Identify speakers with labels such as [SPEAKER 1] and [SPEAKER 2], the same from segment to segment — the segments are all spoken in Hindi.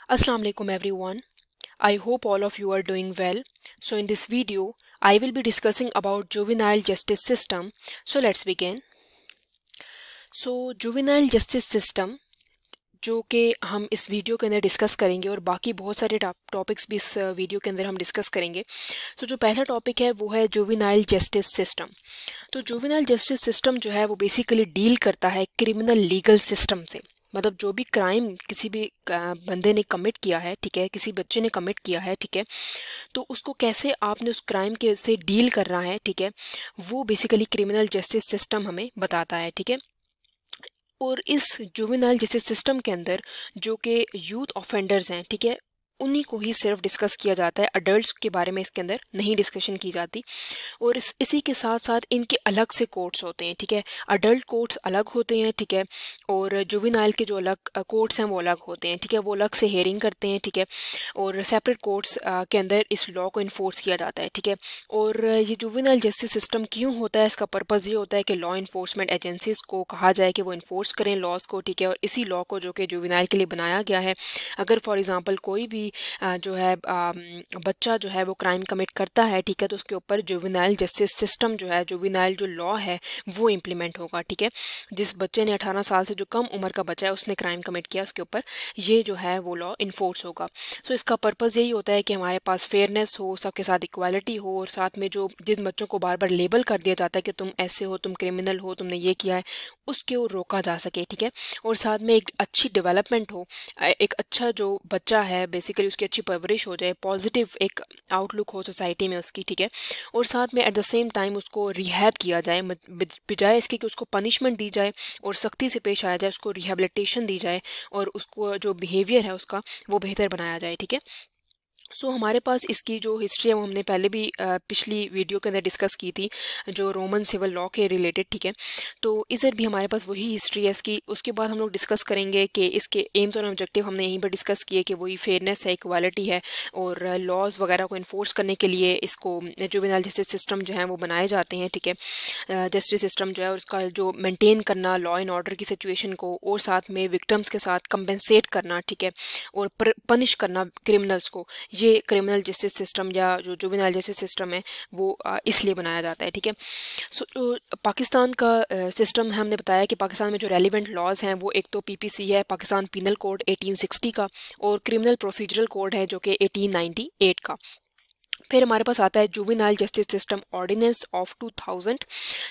[SPEAKER 1] Assalamu alaikum everyone. I hope all of you are doing well. So in this video, I will be discussing about juvenile justice system. So let's begin. So juvenile justice system जो कि हम इस वीडियो के अंदर डिस्कस करेंगे और बाकी बहुत सारे टॉपिक्स भी इस वीडियो के अंदर हम डिस्कस करेंगे। तो जो पहला टॉपिक है वो है जुवेनाइल जस्टिस सिस्टम। तो जुवेनाइल जस्टिस सिस्टम जो है वो बेसिकली डील करता है क्रिमिनल लीगल सिस्टम से। मतलब जो भी क्राइम किसी भी बंदे ने कमिट किया है, ठीक है, किसी बच्चे ने कमिट किया है, ठीक है, तो उसको कैसे आपने उस क्राइम के से डील करना है, ठीक है, वो बेसिकली क्रिमिनल जस्टिस सिस्टम हमें बताता है, ठीक है। और इस जुवेनाइल जस्टिस सिस्टम के अंदर जो कि यूथ ऑफेंडर्स हैं, ठीक है, उन्हीं को ही सिर्फ डिस्कस किया जाता है, अडल्ट्स के बारे में इसके अंदर नहीं डिस्कशन की जाती। और इसी के साथ साथ इनके अलग से कोर्ट्स होते हैं, ठीक है, अडल्ट कोर्ट्स अलग होते हैं, ठीक है, और जुवेनाइल के जो अलग कोर्ट्स हैं वो अलग होते हैं, ठीक है, वो अलग से हेयरिंग करते हैं, ठीक है, और सेपरेट कोर्ट्स के अंदर इस लॉ को इन्फोर्स किया जाता है, ठीक है। और ये जुवेनाइल जस्टिस सिस्टम क्यों होता है, इसका पर्पज़ ये होता है कि लॉ इन्फोर्समेंट एजेंसीज को कहा जाए कि वो इन्फोर्स करें लॉज को, ठीक है, और इसी लॉ को जो कि जुवेनाइल के लिए बनाया गया है, अगर फॉर एग्जांपल कोई भी जो है बच्चा जो है वो क्राइम कमिट करता है, ठीक है, तो उसके ऊपर जुवेनाइल जस्टिस सिस्टम जो है, जुवेनाइल जो लॉ है वो इम्प्लीमेंट होगा, ठीक है। जिस बच्चे ने 18 साल से जो कम उम्र का बच्चा है उसने क्राइम कमिट किया, उसके ऊपर ये जो है वो लॉ इन्फोर्स होगा। सो इसका पर्पज़ यही होता है कि हमारे पास फेयरनेस हो, सबके साथ इक्वालिटी हो, और साथ में जो जिन बच्चों को बार बार लेबल कर दिया जाता है कि तुम ऐसे हो, तुम क्रिमिनल हो, तुमने ये किया है, उसके वो रोका जा सके, ठीक है। और साथ में एक अच्छी डेवलपमेंट हो, एक अच्छा जो बच्चा है बेसिकली उसकी अच्छी परवरिश हो जाए, पॉजिटिव एक आउटलुक हो सोसाइटी में उसकी, ठीक है। और साथ में एट द सेम टाइम उसको रिहैब किया जाए, बजाय इसके कि उसको पनिशमेंट दी जाए और सख्ती से पेश आया जाए, उसको रिहेबिलिटेशन दी जाए और उसको जो बिहेवियर है उसका वो बेहतर बनाया जाए, ठीक है। सो हमारे पास इसकी जो हिस्ट्री है वो हमने पहले भी पिछली वीडियो के अंदर डिस्कस की थी, जो रोमन सिविल लॉ के रिलेटेड, ठीक है। तो इधर भी हमारे पास वही हिस्ट्री है इसकी। उसके बाद हम लोग डिस्कस करेंगे कि इसके एम्स और ऑब्जेक्टिव हमने यहीं पर डिस्कस किए कि वही फेयरनेस है, इक्वालिटी है, और लॉज वगैरह को इन्फोर्स करने के लिए इसको जुवेनाइल जस्टिस सिस्टम जो है वो बनाए जाते हैं, ठीक है। जस्टिस सिस्टम जो है और उसका जो मेंटेन करना लॉ एंड ऑर्डर की सिचुएशन को, और साथ में विक्टिम्स के साथ कंपेंसेट करना, ठीक है, और पनिश करना क्रिमिनल्स को, ये क्रिमिनल जस्टिस सिस्टम या जो जुवेनाइल जस्टिस सिस्टम है वो इसलिए बनाया जाता है, ठीक है। सो पाकिस्तान का सिस्टम है, हमने बताया कि पाकिस्तान में जो रेलिवेंट लॉज हैं वो एक तो पीपीसी है, पाकिस्तान पीनल कोड 1860 का, और क्रिमिनल प्रोसीजरल कोड है जो कि 1898 का। फिर हमारे पास आता है juvenile justice system ordinance of 2000,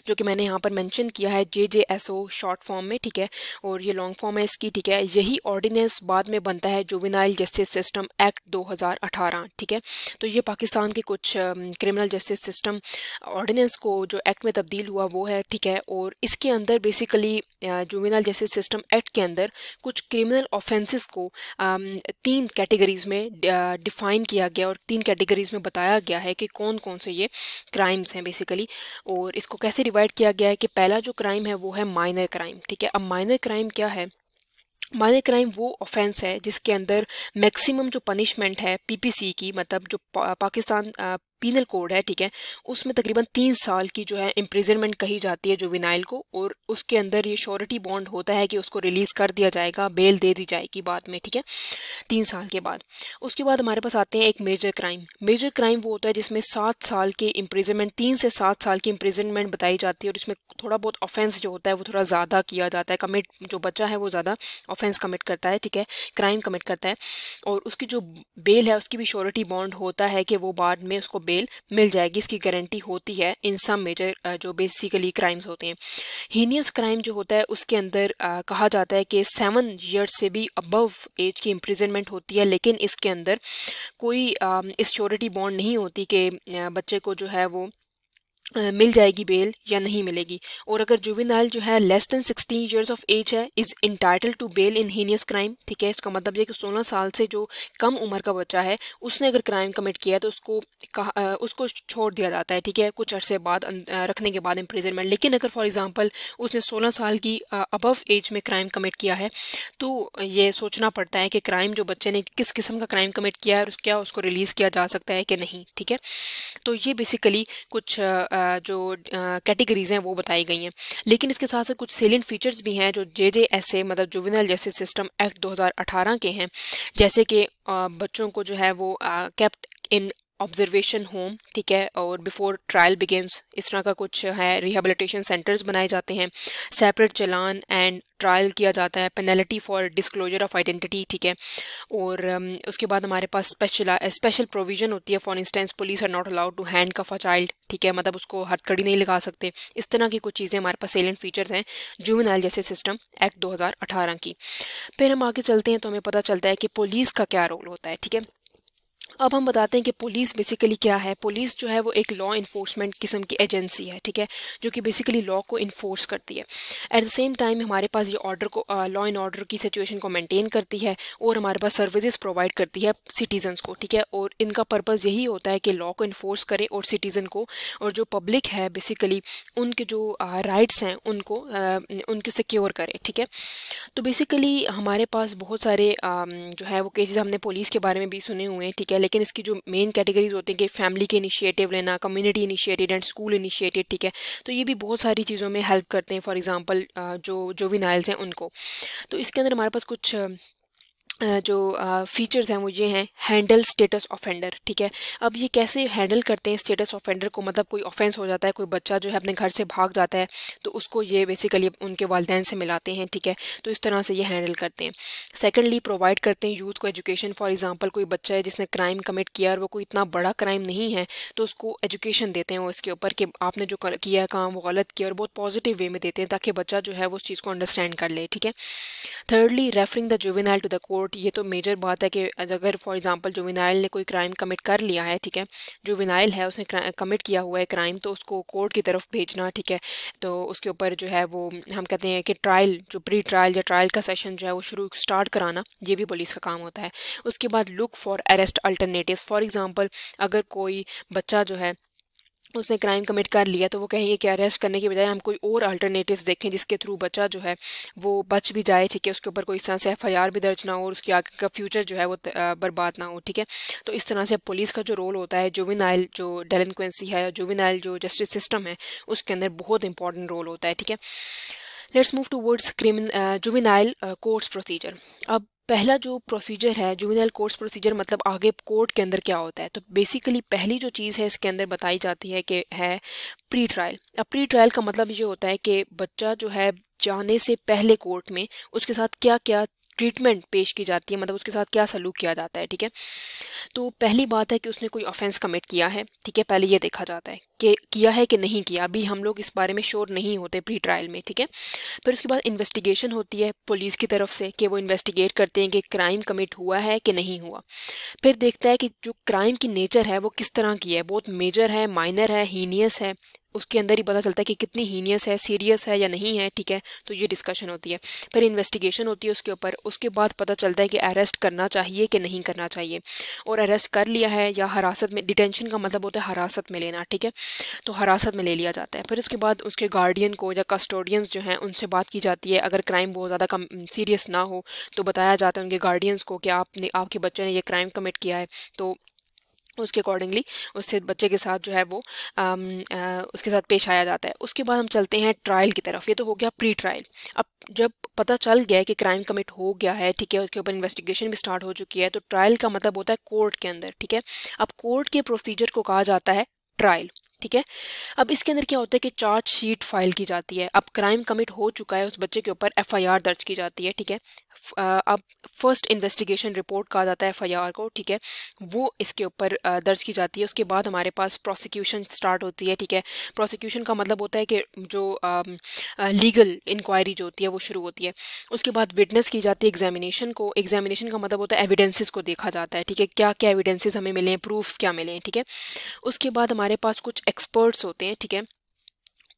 [SPEAKER 1] जो कि मैंने यहाँ पर मेंशन किया है JJSO शॉर्ट फॉर्म में, ठीक है, और ये लॉन्ग फॉर्म है इसकी, ठीक है। यही ऑर्डिनेंस बाद में बनता है जुवेनाइल जस्टिस सिस्टम एक्ट 2018, ठीक है। तो ये पाकिस्तान के कुछ क्रिमिनल जस्टिस सिस्टम ऑर्डिनेंस को जो एक्ट में तब्दील हुआ वो है, ठीक है। और इसके अंदर basically juvenile justice system act के अंदर कुछ क्रिमिनल ऑफेंसेस को 3 कैटेगरीज में डिफाइन किया गया और 3 कैटेगरीज में बताया गया है कि कौन कौन से ये क्राइम्स हैं बेसिकली। और इसको कैसे डिवाइड किया गया है कि पहला जो क्राइम है वो है माइनर क्राइम, ठीक है। अब माइनर क्राइम क्या है? माइनर क्राइम वो ऑफेंस है जिसके अंदर मैक्सिमम जो पनिशमेंट है पीपीसी की, मतलब जो पाकिस्तान पीनल कोड है, ठीक है, उसमें तकरीबन 3 साल की जो है इम्प्रिजनमेंट कही जाती है जुवेनाइल को, और उसके अंदर ये श्योरिटी बॉन्ड होता है कि उसको रिलीज़ कर दिया जाएगा, बेल दे दी जाएगी बाद में, ठीक है, 3 साल के बाद। उसके बाद हमारे पास आते हैं एक मेजर क्राइम। मेजर क्राइम वो होता है जिसमें 7 साल के इम्प्रिजनमेंट, 3 से 7 साल की इम्प्रिजनमेंट बताई जाती है, और इसमें थोड़ा बहुत ऑफेंस जो होता है वो थोड़ा ज़्यादा किया जाता है, कमिट जो बच्चा है वो ज़्यादा ऑफेंस कमिट करता है, ठीक है, क्राइम कमिट करता है, और उसकी जो बेल है उसकी भी श्योरिटी बॉन्ड होता है कि वो बाद में उसको बेल मिल जाएगी, इसकी गारंटी होती है इन सब मेजर जो बेसिकली क्राइम्स होते हैं। हीनियस क्राइम जो होता है उसके अंदर कहा जाता है कि 7 ईयर्स से भी अबव एज की इम्प्रिजनमेंट होती है, लेकिन इसके अंदर कोई इस श्योरिटी बॉन्ड नहीं होती कि बच्चे को जो है वो मिल जाएगी बेल या नहीं मिलेगी। और अगर जुवेनाइल जो है less than 16 years of age है is entitle to bail in heinous crime, ठीक है। इसका मतलब ये कि 16 साल से जो कम उम्र का बच्चा है उसने अगर क्राइम कमिट किया है तो उसको छोड़ दिया जाता है, ठीक है, कुछ अरसे बाद रखने के बाद इम्प्रिजनमेंट। लेकिन अगर फॉर एग्जांपल उसने 16 साल की अबव एज में क्राइम कमिट किया है तो ये सोचना पड़ता है कि क्राइम जो बच्चे ने किस किस्म का क्राइम कमिट किया है और क्या उसको रिलीज़ किया जा सकता है कि नहीं, ठीक है। तो ये बेसिकली कुछ जो कैटेगरीज हैं वो बताई गई हैं। लेकिन इसके साथ साथ कुछ सेलिएंट फीचर्स भी हैं जो JJSA मतलब जुवेनाइल जस्टिस सिस्टम एक्ट 2018 के हैं, जैसे कि बच्चों को जो है वो केप्ट इन ऑब्जर्वेशन होम, ठीक है, और बिफोर ट्रायल बिगिंस इस तरह का कुछ है। रिहेबिलिटेशन सेंटर्स बनाए जाते हैं, सेपरेट चलान एंड ट्रायल किया जाता है, penalty for disclosure of identity, ठीक है। और उसके बाद हमारे पास स्पेशल प्रोविजन होती है। For instance police are not allowed to handcuff a child, ठीक है, मतलब उसको हथकड़ी नहीं लगा सकते। इस तरह की कुछ चीज़ें हमारे पास सेलिएंट फीचर्स हैं जुवेनाइल जस्टिस सिस्टम एक्ट 2018 की। फिर हम आगे चलते हैं तो हमें पता चलता है कि पुलिस का क्या रोल होता है, ठीक है। अब हम बताते हैं कि पुलिस बेसिकली क्या है। पुलिस जो है वो एक लॉ इन्फोर्समेंट किस्म की एजेंसी है, ठीक है, जो कि बेसिकली लॉ को इन्फोर्स करती है। एट द सेम टाइम हमारे पास ये ऑर्डर को लॉ एंड ऑर्डर की सिचुएशन को मेंटेन करती है और हमारे पास सर्विसेज प्रोवाइड करती है सिटीजन्स को, ठीक है। और इनका पर्पज़ यही होता है कि लॉ को इन्फोर्स करे और सिटीज़न को और जो पब्लिक है बेसिकली उनके जो राइट्स हैं उनको सिक्योर करे, ठीक है। तो बेसिकली हमारे पास बहुत सारे जो है वो केसेस हमने पुलिस के बारे में भी सुने हुए हैं, ठीक है। लेकिन इसकी जो मेन कैटेगरीज होती हैं कि फैमिली के इनिशिएटिव लेना, community initiated and school initiated, ठीक है। तो ये भी बहुत सारी चीज़ों में हेल्प करते हैं। फॉर एग्जांपल जो जुवेनाइल्स हैं उनको, तो इसके अंदर हमारे पास कुछ जो फीचर्स हैं वो ये हैं। हैंडल स्टेटस ऑफेंडर, ठीक है। अब ये कैसे हैंडल करते हैं स्टेटस ऑफेंडर को, मतलब कोई ऑफेंस हो जाता है, कोई बच्चा जो है अपने घर से भाग जाता है तो उसको ये बेसिकली उनके वालिदैन से मिलाते हैं, ठीक है। तो इस तरह से ये हैंडल करते हैं। सेकेंडली प्रोवाइड करते हैं यूथ को एजुकेशन। फॉर एग्जांपल कोई बच्चा है जिसने क्राइम कमिट किया और वो कोई इतना बड़ा क्राइम नहीं है तो उसको एजुकेशन देते हैं वो इसके ऊपर कि आपने जो किया है काम वो गलत किया, और बहुत पॉजिटिव वे में देते हैं ताकि बच्चा जो है वो उस चीज़ को अंडरस्टैंड कर ले, ठीक है। Thirdly referring the juvenile to the court. ये तो मेजर बात है कि अगर फॉर एग्जांपल जुवेनाइल ने कोई क्राइम कमिट कर लिया है, ठीक है, जुवेनाइल है उसने कमिट किया हुआ है क्राइम, तो उसको कोर्ट की तरफ भेजना, ठीक है। तो उसके ऊपर जो है वो हम कहते हैं कि ट्रायल, जो प्री ट्रायल या ट्रायल का सेशन जो है वो स्टार्ट कराना, ये भी पुलिस का काम होता है। उसके बाद look for arrest alternatives. For example अगर कोई बच्चा जो है उसने क्राइम कमिट कर लिया तो वो कहेंगे कि अरेस्ट करने के बजाय हम कोई और अल्टरनेटिव्स देखें जिसके थ्रू बच्चा जो है वो बच भी जाए, ठीक है, उसके ऊपर कोई इस तरह से FIR भी दर्ज ना हो और उसकी आगे का फ्यूचर जो है वो बर्बाद ना हो, ठीक है। तो इस तरह से पुलिस का जो रोल होता है जुवेनाइल जो डेलिंक्वेंसी है, जुवेनाइल जो जस्टिस सिस्टम है उसके अंदर बहुत इंपॉर्टेंट रोल होता है, ठीक है। Let's move towards juvenile courts procedure. अब पहला जो प्रोसीजर है जुवेनाइल कोर्ट्स प्रोसीजर, मतलब आगे कोर्ट के अंदर क्या होता है। तो बेसिकली पहली जो चीज़ है इसके अंदर बताई जाती है कि है प्री ट्रायल। अब प्री ट्रायल का मतलब ये होता है कि बच्चा जो है जाने से पहले कोर्ट में उसके साथ क्या क्या ट्रीटमेंट पेश की जाती है, मतलब उसके साथ क्या सलूक किया जाता है, ठीक है। तो पहली बात है कि उसने कोई ऑफेंस कमिट किया है, ठीक है, पहले ये देखा जाता है कि किया है कि नहीं किया। अभी हम लोग इस बारे में श्योर नहीं होते प्री ट्रायल में, ठीक है। फिर उसके बाद इन्वेस्टिगेशन होती है पुलिस की तरफ से कि वो इन्वेस्टिगेट करते हैं कि क्राइम कमिट हुआ है कि नहीं हुआ। फिर देखता है कि जो क्राइम की नेचर है वो किस तरह की है, बहुत मेजर है, माइनर है, हीनियस है। उसके अंदर ही पता चलता है कि कितनी हीनियस है, सीरियस है या नहीं है, ठीक है। तो ये डिस्कशन होती है। फिर इन्वेस्टिगेशन होती है उसके ऊपर। उसके बाद पता चलता है कि अरेस्ट करना चाहिए कि नहीं करना चाहिए, और अरेस्ट कर लिया है या हिरासत में, डिटेंशन का मतलब होता है हिरासत में लेना, ठीक है, तो हिरासत में ले लिया जाता है। फिर उसके बाद उसके गार्डियन को या कस्टोडियंस जो हैं उनसे बात की जाती है। अगर क्राइम बहुत ज़्यादा कम सीरियस ना हो तो बताया जाता है उनके गार्डियंस को कि आपके बच्चे ने ये क्राइम कमिट किया है, तो उसके अकॉर्डिंगली उससे बच्चे के साथ जो है वो उसके साथ पेश आया जाता है। उसके बाद हम चलते हैं ट्रायल की तरफ। ये तो हो गया प्री ट्रायल। अब जब पता चल गया है कि क्राइम कमिट हो गया है, ठीक है, उसके ऊपर इन्वेस्टिगेशन भी स्टार्ट हो चुकी है, तो ट्रायल का मतलब होता है कोर्ट के अंदर, ठीक है। अब कोर्ट के प्रोसीजर को कहा जाता है ट्रायल, ठीक है। अब इसके अंदर क्या होता है कि चार्ज शीट फाइल की जाती है। अब क्राइम कमिट हो चुका है, उस बच्चे के ऊपर FIR दर्ज की जाती है, ठीक है। अब फर्स्ट इन्वेस्टिगेशन रिपोर्ट कहा जाता है FIR को, ठीक है, वो इसके ऊपर दर्ज की जाती है। उसके बाद हमारे पास प्रोसिक्यूशन स्टार्ट होती है, ठीक है। प्रोसिक्यूशन का मतलब होता है कि जो लीगल इंक्वायरी जो होती है वो शुरू होती है। उसके बाद विटनेस की जाती है एग्जामिनेशन को। एग्जामिनेशन का मतलब होता है एविडेंसेस को देखा जाता है, ठीक है, क्या क्या एविडेंसेस हमें मिले हैं, प्रूफ्स क्या मिले हैं, ठीक है। उसके बाद हमारे पास कुछ एक्सपर्ट्स होते हैं, ठीक है,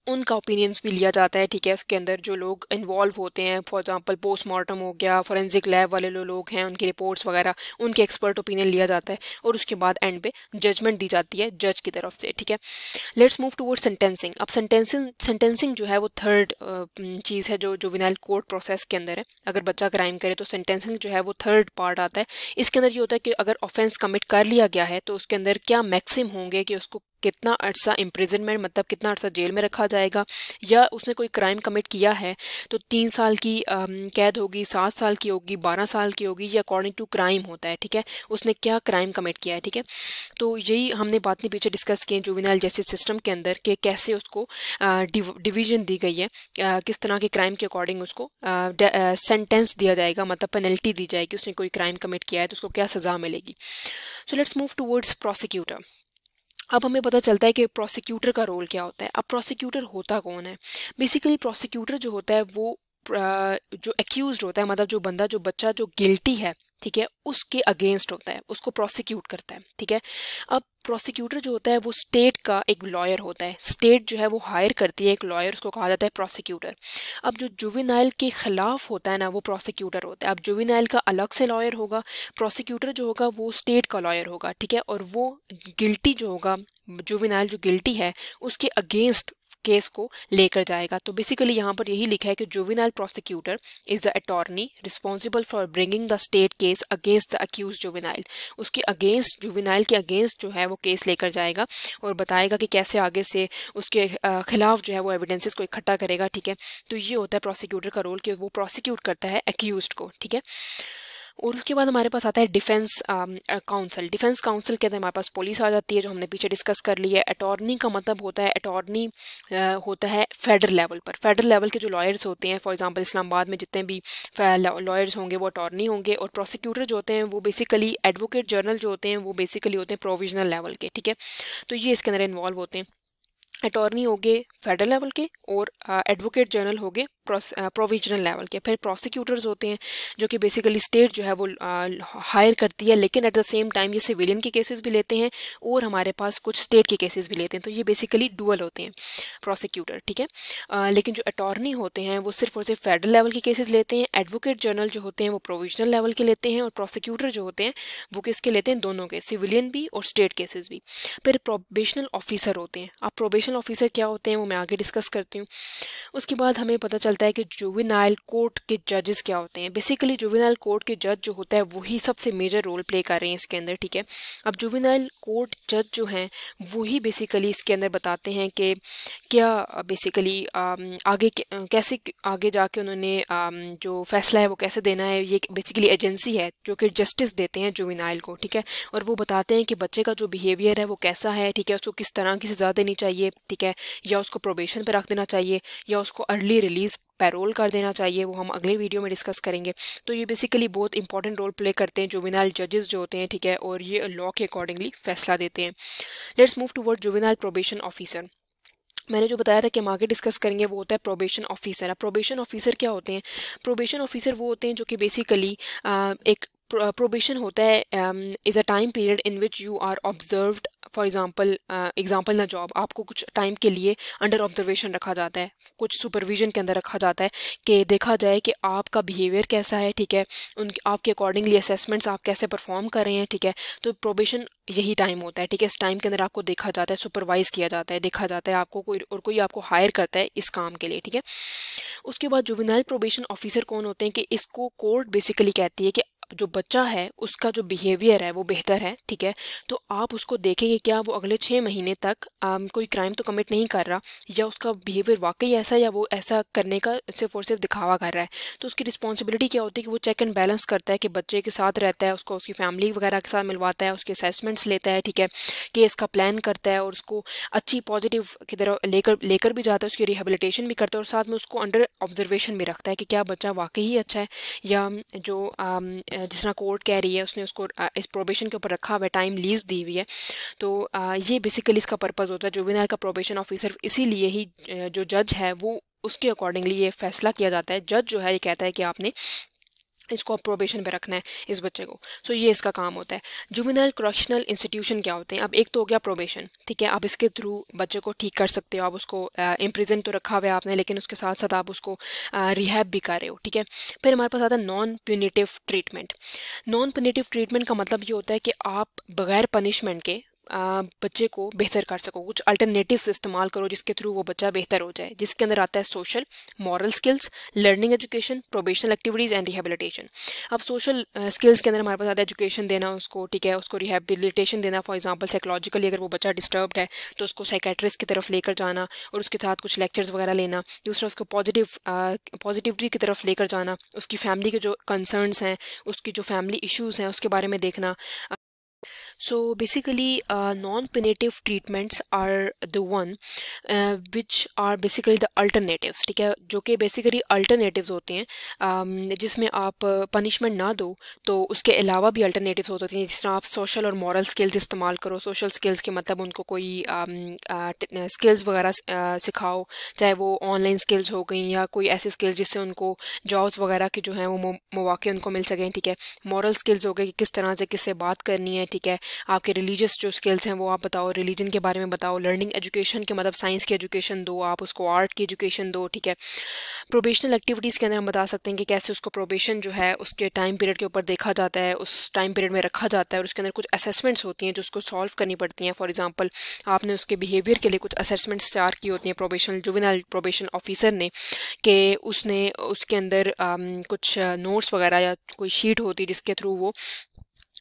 [SPEAKER 1] उनका ओपिनियंस भी लिया जाता है, ठीक है। उसके अंदर जो लोग इन्वॉल्व होते हैं, फॉर एग्जांपल पोस्टमार्टम हो गया, फॉरेंसिक लैब वाले लोग हैं, उनकी रिपोर्ट्स वगैरह, उनके एक्सपर्ट ओपिनियन लिया जाता है, और उसके बाद एंड पे जजमेंट दी जाती है जज की तरफ से, ठीक है। Let's move toward sentencing. अब सेंटेंसिंग जो है वो थर्ड चीज़ है जो जुवेनाइल कोर्ट प्रोसेस के अंदर है। अगर बच्चा क्राइम करे तो सेंटेंसिंग जो है वो थर्ड पार्ट आता है। इसके अंदर ये होता है कि अगर ऑफेंस कमिट कर लिया गया है तो उसके अंदर क्या मैक्सिम होंगे कि उसको कितना अर्सा इम्प्रिजनमेंट मतलब कितना अर्सा जेल में रखा जाएगा, या उसने कोई क्राइम कमिट किया है तो 3 साल की कैद होगी, 7 साल की होगी, 12 साल की होगी, ये अकॉर्डिंग टू क्राइम होता है, ठीक है, उसने क्या क्राइम कमिट किया है, ठीक है। तो यही हमने बातें पीछे डिस्कस की जुवेनाइल जस्टिस सिस्टम के अंदर कि कैसे उसको डिवीजन दी गई है, किस तरह के क्राइम के अकॉर्डिंग उसको सेंटेंस दिया जाएगा, मतलब पेनल्टी दी जाएगी, उसने कोई क्राइम कमिट किया है तो उसको क्या सज़ा मिलेगी। So let's move towards prosecutor. अब हमें पता चलता है कि प्रोसिक्यूटर का रोल क्या होता है। अब प्रोसिक्यूटर होता कौन है? बेसिकली प्रोसिक्यूटर जो होता है वो जो एक्यूज्ड होता है, मतलब जो बंदा, जो बच्चा जो गिल्टी है, ठीक है, उसके अगेंस्ट होता है, उसको प्रोसिक्यूट करता है, ठीक है। अब प्रोसिक्यूटर जो होता है वो स्टेट का एक लॉयर होता है, स्टेट जो है वो हायर करती है एक लॉयर, उसको कहा जाता है प्रोसिक्यूटर। अब जो जुवेनाइल के खिलाफ होता है ना, वो प्रोसिक्यूटर होता है। अब जुवेनाइल का अलग से लॉयर होगा, प्रोसिक्यूटर जो होगा वो स्टेट का लॉयर होगा, ठीक है, और वो गिल्टी जो होगा, जुवेनाइल जो गिल्टी है उसके अगेंस्ट केस को लेकर जाएगा। तो बेसिकली यहाँ पर यही लिखा है कि juvenile prosecutor is the attorney responsible for bringing the state case against the accuse juvenile. उसके अगेंस्ट, जुवेनाइल के अगेंस्ट जो है वो केस लेकर जाएगा और बताएगा कि कैसे आगे से उसके खिलाफ जो है वो एविडेंसेस को इकट्ठा करेगा, ठीक है। तो ये होता है प्रोसिक्यूटर का रोल कि वो प्रोसिक्यूट करता है अक्यूज्ड को, ठीक है। और उसके बाद हमारे पास आता है डिफेंस काउंसिल। डिफेंस काउंसिल के अंदर हमारे पास पुलिस आ जाती है, जो हमने पीछे डिस्कस कर ली है। अटॉर्नी का मतलब होता है, अटॉर्नी होता है फेडरल लेवल पर। फेडरल लेवल के जो लॉयर्स होते हैं, फॉर एग्जांपल इस्लामाबाद में जितने भी लॉयर्स होंगे वो अटॉर्नी होंगे, और प्रोसिक्यूटर जो होते हैं वो बेसिकली, एडवोकेट जनरल जो होते हैं वो बेसिकली होते हैं प्रोविजनल लेवल के, ठीक है। तो ये इसके अंदर इन्वॉल्व होते हैं। अटॉर्नी हो गए फेडरल लेवल के और एडवोकेट जनरल हो गए प्रोविजनल लेवल के। फिर प्रोसिक्यूटर्स होते हैं जो कि बेसिकली स्टेट जो है वो हायर करती है, लेकिन एट द सेम टाइम ये सिविलियन के केसेस भी लेते हैं और हमारे पास कुछ स्टेट के केसेस भी लेते हैं। तो ये बेसिकली डुअल होते हैं प्रोसिक्यूटर, ठीक है। लेकिन जो अटॉर्नी होते हैं वो सिर्फ और सिर्फ फेडरल लेवल के केसेस लेते हैं, एडवोकेट जनरल जो होते हैं वो प्रोविजनल लेवल के लेते हैं, और प्रोसिक्यूटर जो होते हैं वो किसके लेते हैं, दोनों के, सिविलियन भी और स्टेट केसेस भी। फिर प्रोबेशनल ऑफिसर होते हैं। अब प्रोबेशनल ऑफिसर क्या होते हैं वो मैं आगे डिस्कस करती हूँ। उसके बाद हमें पता चलता है कि जुवेनाइल कोर्ट के जजेस क्या होते हैं। बेसिकली जुवेनाइल कोर्ट के जज जो होता है वही सबसे मेजर रोल प्ले कर रहे हैं इसके अंदर, ठीक है। अब जुवेनाइल कोर्ट जज जो हैं वही बेसिकली इसके अंदर बताते हैं कि क्या बेसिकली आगे कैसे आगे जाके उन्होंने जो फैसला है वो कैसे देना है। ये बेसिकली एजेंसी है जो कि जस्टिस देते हैं जुवेनाइल को, ठीक है, और वो बताते हैं कि बच्चे का जो बिहेवियर है वो कैसा है, ठीक है, उसको किस तरह की सज़ा देनी चाहिए, ठीक है, या उसको प्रोबेशन पे रख देना चाहिए, या उसको अर्ली रिलीज पैरोल कर देना चाहिए। वो हम अगले वीडियो में डिस्कस करेंगे। तो ये बेसिकली बहुत इंपॉर्टेंट रोल प्ले करते हैं जुवेनाइल जजेस जो होते हैं, ठीक है, और ये लॉ के अकॉर्डिंगली फैसला देते हैं। Let's move toward juvenile probation officer. मैंने जो बताया था कि हम आगे डिस्कस करेंगे वो होता है प्रोबेशन ऑफिसर। अब प्रोबेशन ऑफिसर क्या होते हैं? प्रोबेशन ऑफिसर वो होते हैं जो कि बेसिकली एक प्रोबेशन होता है is a time period in which you are observed, for example ना जॉब, आपको कुछ टाइम के लिए अंडर ऑब्जर्वेशन रखा जाता है, कुछ सुपरविजन के अंदर रखा जाता है कि देखा जाए कि आपका बिहेवियर कैसा है, ठीक है, आपके अकॉर्डिंगली असेसमेंट्स आप कैसे परफॉर्म कर रहे हैं, ठीक है। तो प्रोबेशन यही टाइम होता है, ठीक है। इस टाइम के अंदर आपको देखा जाता है, सुपरवाइज किया जाता है, देखा जाता है आपको, कोई आपको हायर करता है इस काम के लिए, ठीक है। उसके बाद जुवेनाइल प्रोबेशन ऑफिसर कौन होते हैं कि इसको कोर्ट बेसिकली कहती है कि जो बच्चा है उसका जो बिहेवियर है वो बेहतर है, ठीक है, तो आप उसको देखें कि क्या वो अगले 6 महीने तक कोई क्राइम तो कमिट नहीं कर रहा, या उसका बिहेवियर वाकई ऐसा, या वो ऐसा करने का सिर्फ और सिर्फ दिखावा कर रहा है। तो उसकी रिस्पॉन्सिबिलिटी क्या होती है कि वो चेक एंड बैलेंस करता है कि बच्चे के साथ रहता है, उसको उसकी फैमिली वगैरह के साथ मिलवाता है, उसके असेसमेंट्स लेता है, ठीक है, केस का प्लान करता है और उसको अच्छी पॉजिटिव की तरह लेकर भी जाता है, उसकी रिहेबिलिटेशन भी करता है, और साथ में उसको अंडर ऑब्जर्वेशन भी रखता है कि क्या बच्चा वाकई ही अच्छा है, या जो जिस तरह कोर्ट कह रही है उसने उसको इस प्रोबेशन के ऊपर रखा हुआ है, टाइम लीज दी हुई है। तो ये बेसिकली इसका पर्पस होता है जुवेनाइल का प्रोबेशन ऑफिसर। इसीलिए ही जो जज है वो उसके अकॉर्डिंगली ये फैसला किया जाता है। जज जो है ये कहता है कि आपने इसको प्रोबेशन पे रखना है इस बच्चे को। सो ये इसका काम होता है। जुवेनाइल करेक्शनल इंस्टीट्यूशन क्या होते हैं? अब एक तो हो गया प्रोबेशन, ठीक है, आप इसके थ्रू बच्चे को ठीक कर सकते हो, आप उसको इम्प्रिजन तो रखा हुआ है आपने, लेकिन उसके साथ साथ आप उसको रिहैब भी कर रहे हो, ठीक है। फिर हमारे पास आता है non punitive treatment. Non punitive treatment का मतलब ये होता है कि आप बगैर पनिशमेंट के बच्चे को बेहतर कर सको, कुछ अल्टरनेटिव्स इस्तेमाल करो जिसके थ्रू वो बच्चा बेहतर हो जाए, जिसके अंदर आता है social, moral skills, learning education, probational activities and rehabilitation. अब सोशल स्किल्स के अंदर हमारे पास आता है एजुकेशन देना उसको, ठीक है, उसको रिहेबिलिटेशन देना। फॉर एग्जांपल साइकोलॉजिकली अगर वो बच्चा डिस्टर्ब्ड है तो उसको साइकेट्रिस्ट की तरफ लेकर जाना और उसके साथ कुछ लेक्चर्स वगैरह लेना। दूसरा, उसको पॉजिटिविटी की तरफ लेकर जाना, उसकी फैमिली के जो कंसर्न्स हैं, उसकी जो फैमिली इश्यूज़ हैं उसके बारे में देखना। So basically, non-punitive treatments are the one which are basically the alternatives, ठीक है, जो कि basically alternatives होते हैं, जिसमें आप punishment ना दो तो उसके अलावा भी alternatives होते हैं, जिस तरह आप social और moral skills इस्तेमाल करो। social skills के मतलब उनको कोई skills वगैरह सिखाओ, चाहे वो online skills हो गई या कोई ऐसी skills जिससे उनको jobs वगैरह की जो हैं वो मौके उनको मिल सकें, ठीक है। moral skills हो गए कि किस तरह से किससे बात करनी है, ठीक है। आपके रिलीजियस जो स्किल्स हैं वो आप बताओ, रिलीजन के बारे में बताओ। लर्निंग एजुकेशन के मतलब साइंस की एजुकेशन दो, आप उसको आर्ट की एजुकेशन दो, ठीक है। प्रोबेशनल एक्टिविटीज़ के अंदर हम बता सकते हैं कि कैसे उसको प्रोबेशन जो है उसके टाइम पीरियड के ऊपर देखा जाता है, उस टाइम पीरियड में रखा जाता है और उसके अंदर कुछ असेसमेंट्स होती हैं जो उसको सॉल्व करनी पड़ती हैं। फॉर एग्जांपल, आपने उसके बिहेवियर के लिए कुछ असेसमेंट्स तैयार की होती हैं प्रोबेशनल जुवेनाइल प्रोबेशन ऑफिसर ने, कि उसने उसके अंदर कुछ नोट्स वगैरह या कोई शीट होती है जिसके थ्रू वो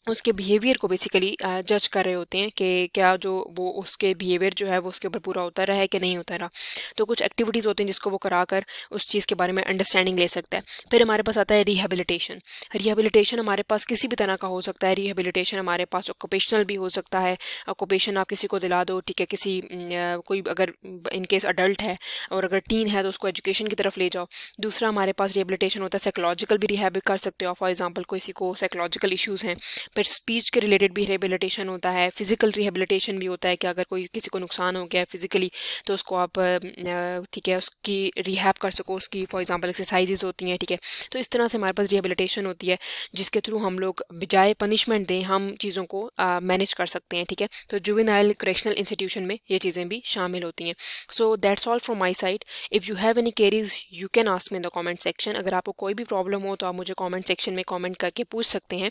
[SPEAKER 1] उसके बिहेवियर को बेसिकली जज कर रहे होते हैं कि क्या जो वो उसके बिहेवियर जो है वो उसके ऊपर पूरा उतर रहा है कि नहीं उतर रहा। तो कुछ एक्टिविटीज़ होती हैं जिसको वो कराकर उस चीज़ के बारे में अंडरस्टैंडिंग ले सकता है। फिर हमारे पास आता है रिहेबिलिटेशन। रिहेबिलिटेशन हमारे पास किसी भी तरह का हो सकता है। रिहेबिलिटेशन हमारे पास ऑक्यूपेशनल भी हो सकता है। ऑक्यूपेशन आप किसी को दिला दो, ठीक है, किसी कोई अगर इनकेस अडल्ट है और अगर टीन है तो उसको एजुकेशन की तरफ ले जाओ। दूसरा हमारे पास रिहेबिलिटेशन होता है साइकोलॉजिकल भी रिहेब कर सकते हो। फॉर एग्जाम्पल, किसी को साइकोलॉजिकल इशूज़ हैं। फिर स्पीच के रिलेटेड भी रिहेबिलिटेशन होता है। फिजिकल रिहेबिलिटेशन भी होता है कि अगर कोई किसी को नुकसान हो गया है फिजिकली तो उसको आप ठीक है उसकी रिहैब कर सको, उसकी फॉर एग्जांपल एक्सरसाइजेज होती हैं, ठीक है। तो इस तरह से हमारे पास रिहेबिलिटेशन होती है जिसके थ्रू हम लोग बजाय पनिशमेंट दें हम चीज़ों को मैनेज कर सकते हैं, ठीक है। तो जुवेनाइल करेक्शनल इंस्टीट्यूशन में ये चीज़ें भी शामिल होती हैं। So that's all from my side. If you have any queries you can ask me in the comment section. अगर आपको कोई भी प्रॉब्लम हो तो आप मुझे कॉमेंट सेक्शन में कॉमेंट करके पूछ सकते हैं।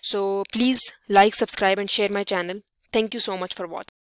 [SPEAKER 1] So please like, subscribe and share my channel. Thank you so much for watching.